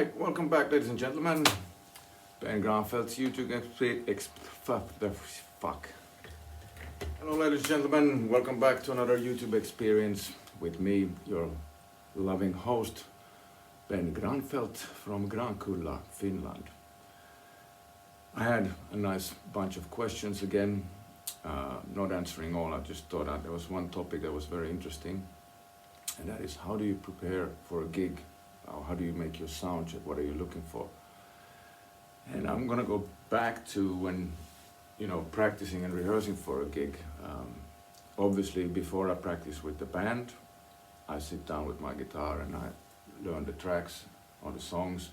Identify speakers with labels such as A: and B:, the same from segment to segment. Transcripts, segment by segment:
A: Alright, welcome back ladies and gentlemen. Ben Granfelt's YouTube fuck. Hello ladies and gentlemen, welcome back to another YouTube experience with me, your loving host, Ben Granfelt from Grankulla, Finland. I had a nice bunch of questions again, not answering all, I just thought that there was one topic that was very interesting, and that is how do you prepare for a gig? How do you make your sound check? What are you looking for? And I'm gonna go back to when, practicing and rehearsing for a gig. Obviously, before I practice with the band, I sit down with my guitar and I learn the tracks or the songs.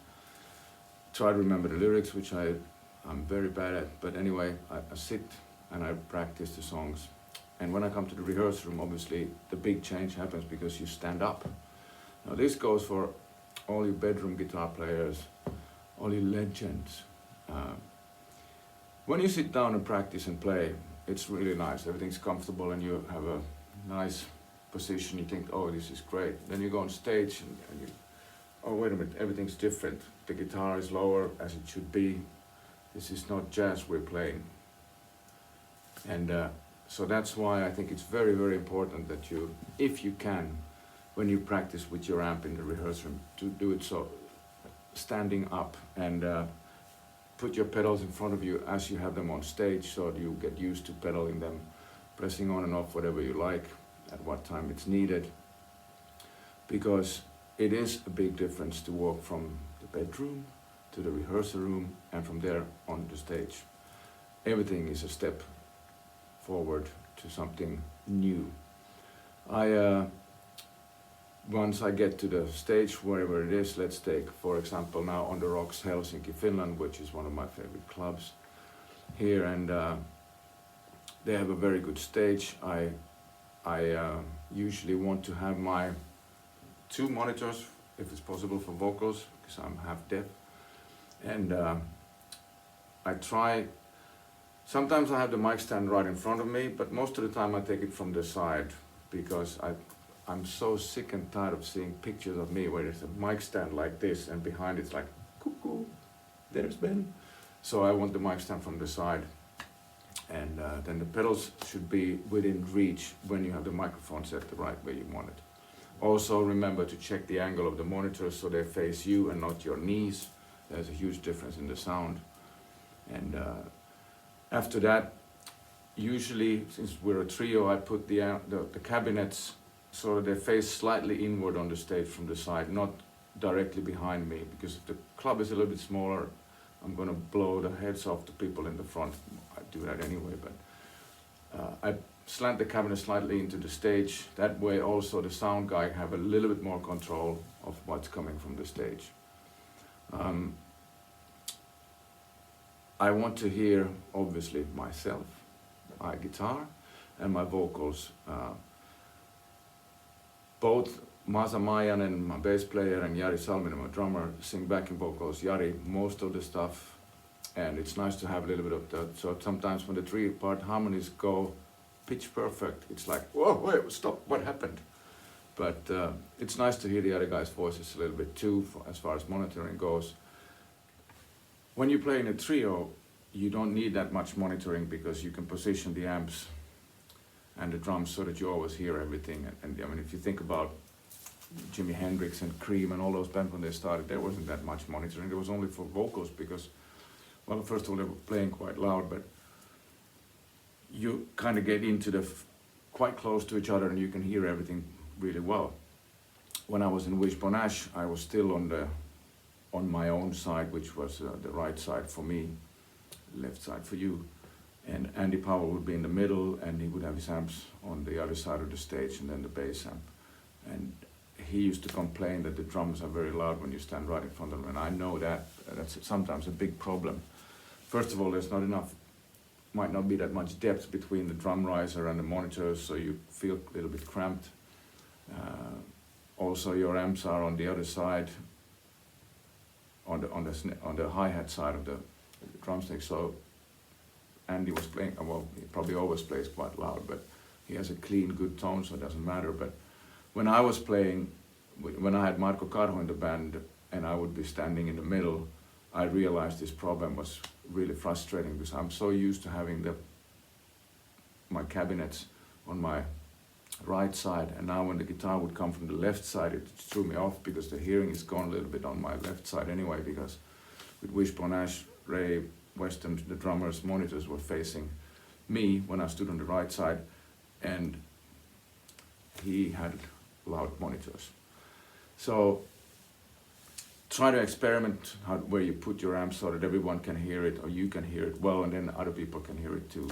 A: Try to remember the lyrics, which I'm very bad at. But anyway, I sit and I practice the songs. And when I come to the rehearsal room, obviously the big change happens because you stand up. Now this goes for all you bedroom guitar players, all you legends. When you sit down and practice and play, it's really nice. Everything's comfortable and you have a nice position. You think, oh, this is great. Then you go on stage and you, oh, wait a minute, everything's different. The guitar is lower as it should be. This is not jazz we're playing. And so that's why I think it's very, very important that you, if you can, when you practice with your amp in the rehearsal room, to do it so standing up and put your pedals in front of you as you have them on stage, so you get used to pedaling them, pressing on and off whatever you like, at what time it's needed. Because it is a big difference to walk from the bedroom to the rehearsal room and from there on the stage. Everything is a step forward to something new. Once I get to the stage, wherever it is, let's take, for example, now on the Rocks, Helsinki, Finland, which is one of my favorite clubs here, and they have a very good stage. I usually want to have my 2 monitors, if it's possible, for vocals, because I'm half deaf, and I try. Sometimes I have the mic stand right in front of me, but most of the time I take it from the side, because I'm so sick and tired of seeing pictures of me where there's a mic stand like this and behind it's like, cuckoo, there's Ben. So I want the mic stand from the side. And then the pedals should be within reach when you have the microphone set the right way you want it. Also remember to check the angle of the monitors so they face you and not your knees. There's a huge difference in the sound. And after that, usually, since we're a trio, I put the cabinets so that they face slightly inward on the stage from the side, not directly behind me, because if the club is a little bit smaller, I'm going to blow the heads off the people in the front. I do that anyway, but I slant the cabinet slightly into the stage. That way also the sound guy have a little bit more control of what's coming from the stage. I want to hear, obviously, myself, my guitar, and my vocals. Both Masa Majanen, my bass player, and Jari Salminen, my drummer, sing backing vocals. Jari, most of the stuff, and it's nice to have a little bit of that. So sometimes when the 3-part harmonies go pitch perfect, it's like, whoa, wait, stop, what happened? But it's nice to hear the other guys' voices a little bit too, as far as monitoring goes. When you play in a trio, you don't need that much monitoring because you can position the amps and the drums so that you always hear everything. And I mean, if you think about Jimi Hendrix and Cream and all those bands when they started, there wasn't that much monitoring. There was only for vocals because, well, first of all, they were playing quite loud, but you kind of get into quite close to each other and you can hear everything really well. When I was in Wishbone Ash, I was still on my own side, which was the right side for me, left side for you. And Andy Powell would be in the middle and he would have his amps on the other side of the stage and then the bass amp. And he used to complain that the drums are very loud when you stand right in front of them, and I know that's sometimes a big problem. First of all, there's not enough, might not be that much depth between the drum riser and the monitors, so you feel a little bit cramped. Also, your amps are on the other side, on the hi-hat side of the drumstick, so Andy was playing, well, he probably always plays quite loud, but he has a clean, good tone, so it doesn't matter. But when I was playing, when I had Marco Carho in the band, and I would be standing in the middle, I realized this problem was really frustrating because I'm so used to having my cabinets on my right side, and now when the guitar would come from the left side, it threw me off because the hearing is gone a little bit on my left side anyway, because with Wishbone Ash, Ray Weston, the drummer's monitors were facing me when I stood on the right side, and he had loud monitors. So try to experiment where you put your amp so that everyone can hear it, or you can hear it well, and then other people can hear it too.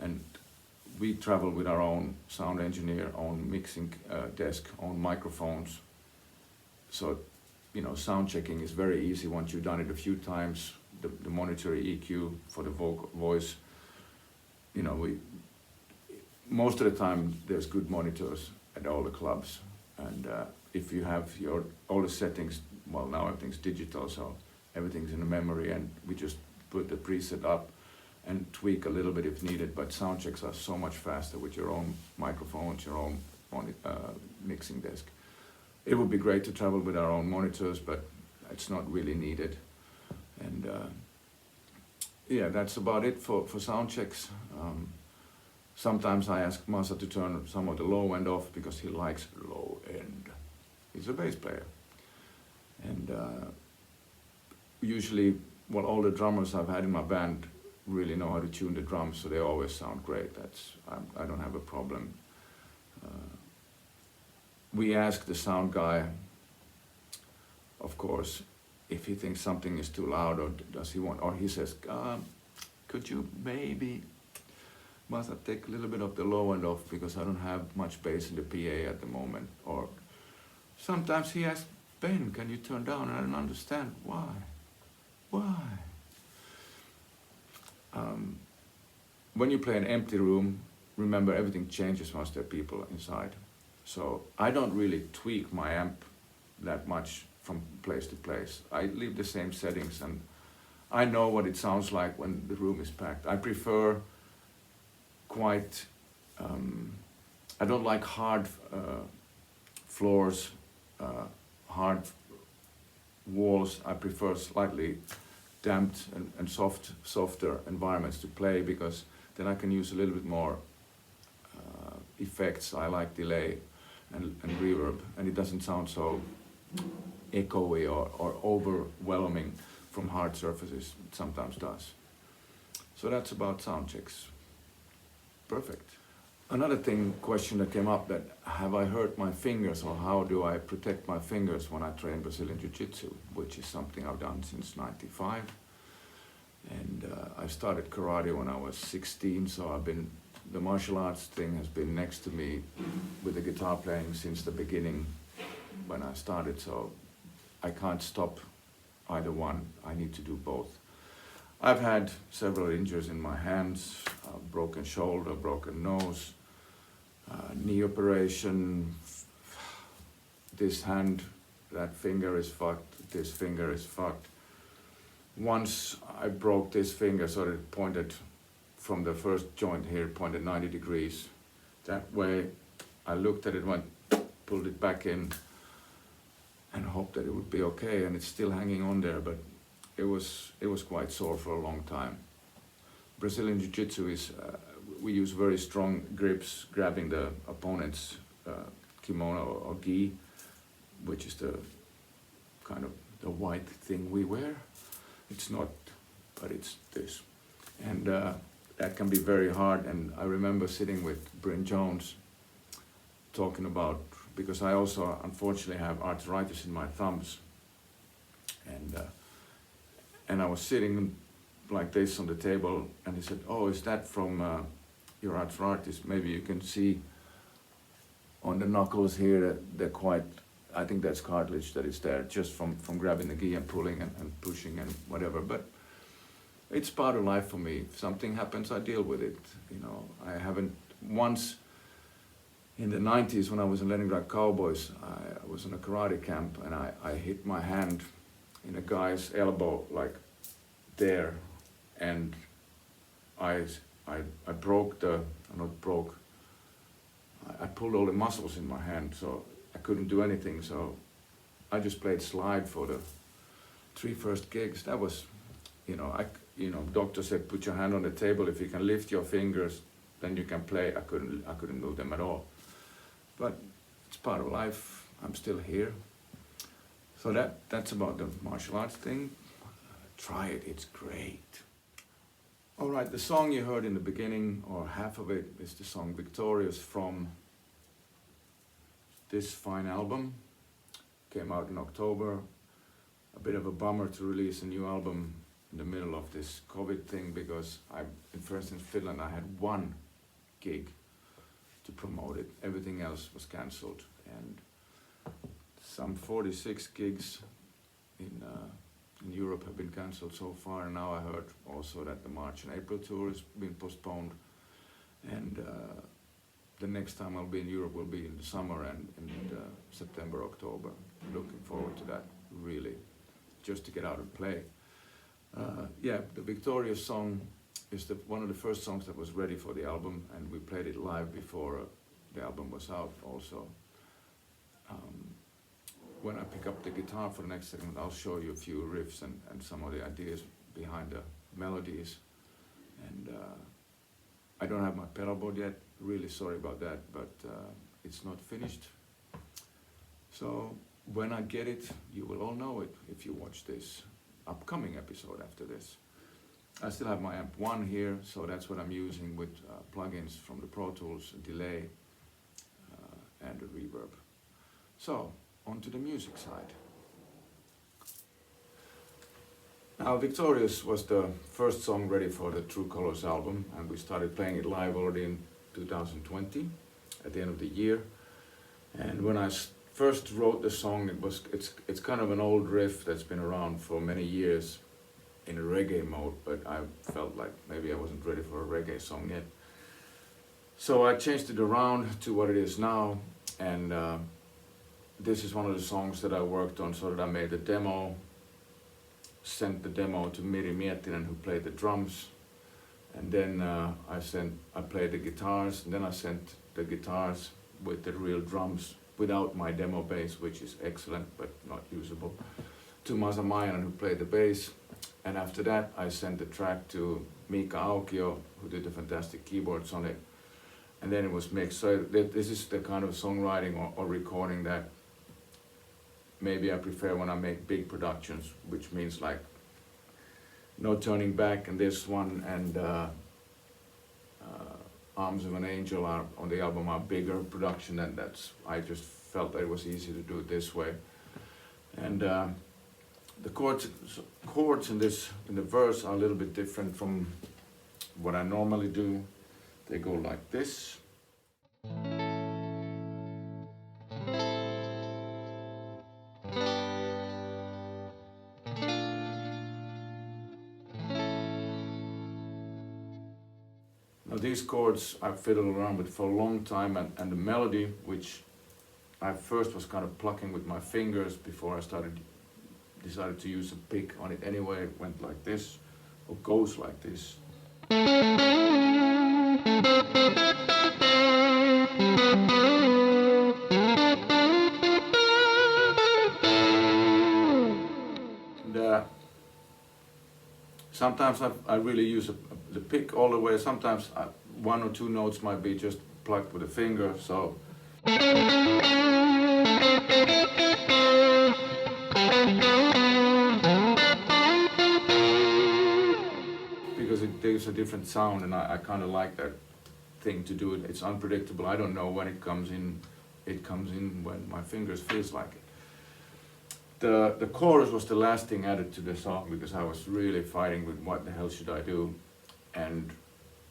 A: And we travel with our own sound engineer, own mixing desk, own microphones. So, you know, sound checking is very easy once you've done it a few times. The monitor EQ for the voice, you know, most of the time there's good monitors at all the clubs. And if you have all the settings, well, now everything's digital, so everything's in the memory, and we just put the preset up and tweak a little bit if needed, but sound checks are so much faster with your own microphones, your own mixing desk. It would be great to travel with our own monitors, but it's not really needed. And yeah, that's about it for sound checks. Sometimes I ask Masa to turn some of the low end off because he likes low end. He's a bass player. And usually, well, all the drummers I've had in my band really know how to tune the drums, so they always sound great. I don't have a problem. We ask the sound guy, of course, if he thinks something is too loud, or does he want, or he says, could you maybe, Masa, take a little bit of the low end off because I don't have much bass in the PA at the moment. Or sometimes he asks, Ben, can you turn down? And I don't understand why. When you play an empty room, remember everything changes once there are people inside. So I don't really tweak my amp that much from place to place. I leave the same settings, and I know what it sounds like when the room is packed. I prefer quite, I don't like hard floors, hard walls. I prefer slightly damped and softer environments to play, because then I can use a little bit more effects. I like delay and reverb, and it doesn't sound so echoey or overwhelming from hard surfaces. It sometimes does. So that's about sound checks. Perfect. Another question that came up, that have I hurt my fingers, or how do I protect my fingers when I train Brazilian Jiu-Jitsu, which is something I've done since '95. And I started karate when I was 16, so the martial arts thing has been next to me with the guitar playing since the beginning when I started, so I can't stop either one. I need to do both. I've had several injuries in my hands, broken shoulder, broken nose, knee operation, this hand, that finger is fucked, this finger is fucked. Once I broke this finger so that it pointed from the first joint here, pointed 90 degrees. That way I looked at it, pulled it back in, and hoped that it would be okay, and it's still hanging on there, but it was quite sore for a long time. Brazilian Jiu-Jitsu is, we use very strong grips, grabbing the opponent's kimono or gi, which is the kind of the white thing we wear. It's not, but it's this. And that can be very hard, and I remember sitting with Bryn Jones talking about, because I also unfortunately have arthritis in my thumbs, and I was sitting like this on the table, and he said, "Oh, is that from your arthritis? Maybe you can see on the knuckles here that they're quite, I think that's cartilage that is there, just from grabbing the gi and pulling and pushing and whatever." But it's part of life for me. If something happens, I deal with it. You know, I haven't once. In the 90s, when I was in Leningrad Cowboys, I was in a karate camp, and I hit my hand in a guy's elbow, like there, and I broke I pulled all the muscles in my hand, so I couldn't do anything, so I just played slide for the 3 first gigs. That was, doctor said put your hand on the table. If you can lift your fingers, then you can play. I couldn't move them at all. But it's part of life. I'm still here. So that's about the martial arts thing. Try it, it's great. All right, the song you heard in the beginning, or half of it, is the song Victorous from this fine album. Came out in October. A bit of a bummer to release a new album in the middle of this COVID thing, because for instance, Finland, I had 1 gig to promote it. Everything else was cancelled, and some 46 gigs in Europe have been cancelled so far. And now I heard also that the March and April tour has been postponed, and the next time I'll be in Europe will be in the summer and in September, October. Looking forward to that, really, just to get out and play. The Victorious song is one of the first songs that was ready for the album, and we played it live before the album was out also. When I pick up the guitar for the next segment, I'll show you a few riffs and some of the ideas behind the melodies. And I don't have my pedal board yet, really sorry about that, but it's not finished. So when I get it, you will all know it if you watch this upcoming episode after this. I still have my amp 1 here, so that's what I'm using with plugins from the Pro Tools, a delay and a reverb. So, on to the music side. Now, Victorious was the first song ready for the True Colors album, and we started playing it live already in 2020, at the end of the year. And when I first wrote the song, it's kind of an old riff that's been around for many years in a reggae mode, but I felt like maybe I wasn't ready for a reggae song yet. So I changed it around to what it is now, and this is one of the songs that I worked on, so that I made the demo, sent the demo to Miri Miettinen, who played the drums, and then I played the guitars, and then I sent the guitars with the real drums without my demo bass, which is excellent but not usable, to Masa Mayanen, who played the bass. And after that I sent the track to Mika Aukio, who did the fantastic keyboards on it, and then it was mixed. So this is the kind of songwriting or recording that maybe I prefer when I make big productions, which means like No Turning Back, and this one and Arms of an Angel are on the album are bigger production, and I just felt that it was easy to do it this way. And the chords in the verse are a little bit different from what I normally do. They go like this. Now these chords I've fiddled around with for a long time, and the melody, which I first was kind of plucking with my fingers before I decided to use a pick on it anyway, went like this, or goes like this. And sometimes I really use the pick all the way. Sometimes 1 or 2 notes might be just plucked with a finger, so. Because it gives a different sound, and I kind of like that thing to do it. It's unpredictable. I don't know when it comes in. It comes in when my fingers feels like it. The chorus was the last thing added to the song, because I was really fighting with what the hell should I do, and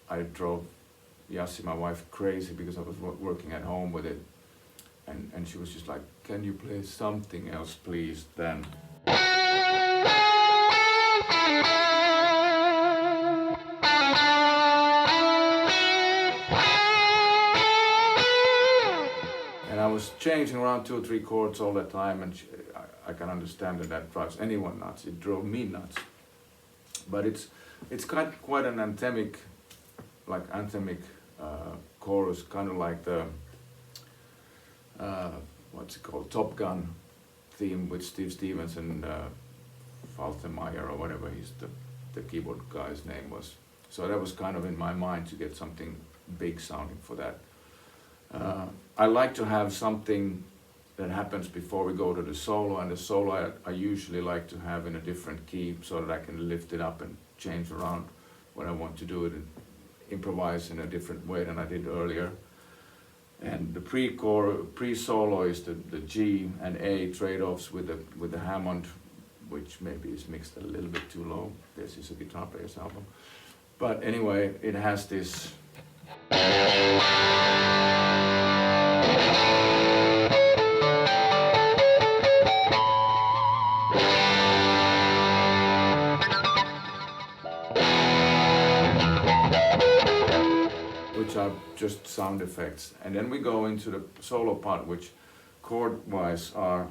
A: I drove Yassi, my wife, crazy because I was working at home with it, and she was just like, can you play something else please then? And I was changing around 2 or 3 chords all the time, and I can understand that drives anyone nuts. It drove me nuts. But it's quite an anthemic chorus, kind of like the what's it called, Top Gun theme with Steve Stevens and Faltermeyer or whatever the keyboard guy's name was. So that was kind of in my mind to get something big sounding for that. I like to have something that happens before we go to the solo, and the solo I usually like to have in a different key so that I can lift it up and change around when I want to do it and improvise in a different way than I did earlier. And the pre-solo is the G and A trade-offs with the Hammond, which maybe is mixed a little bit too low. This is a guitar player's album. But anyway, it has this which are just sound effects. And then we go into the solo part, which chord-wise are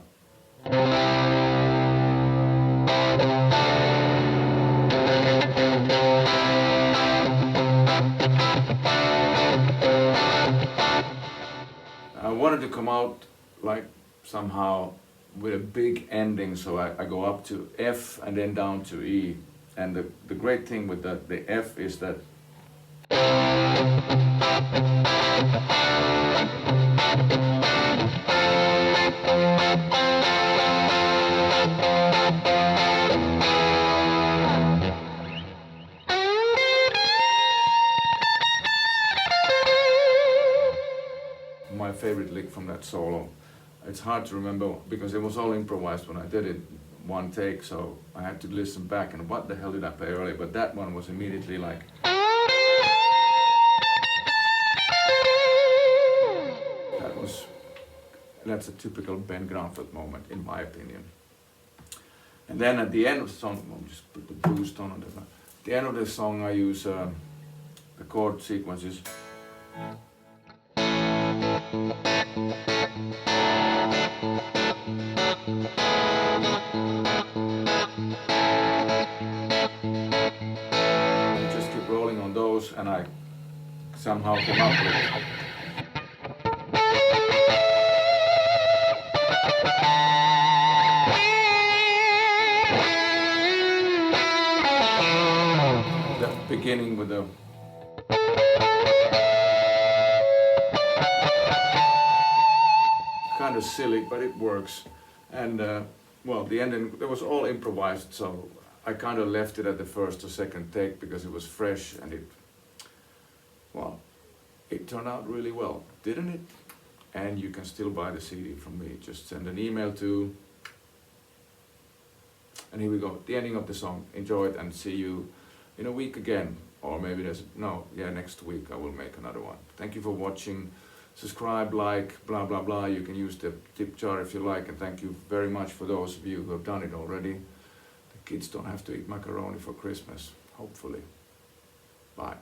A: I wanted to come out like somehow with a big ending, so I go up to F and then down to E. And the great thing with the F is that my favorite lick from that solo. It's hard to remember because it was all improvised when I did it one take, so I had to listen back and what the hell did I play earlier, but that one was immediately like that's a typical Ben Granfelt moment in my opinion. And then at the end of the song, I'll just put the boost on it. At the end of the song I use the chord sequences. Just keep rolling on those, and I somehow come up with the beginning with the kind of silly, but it works. And well, the ending, it was all improvised, so I kind of left it at the first or second take because it was fresh and it turned out really well, didn't it? And you can still buy the CD from me. Just send an email to, and here we go, the ending of the song. Enjoy it and see you in a week again. Or maybe next week I will make another one. Thank you for watching. Subscribe, like, blah, blah, blah. You can use the tip jar if you like, and thank you very much for those of you who have done it already. The kids don't have to eat macaroni for Christmas, hopefully. Bye.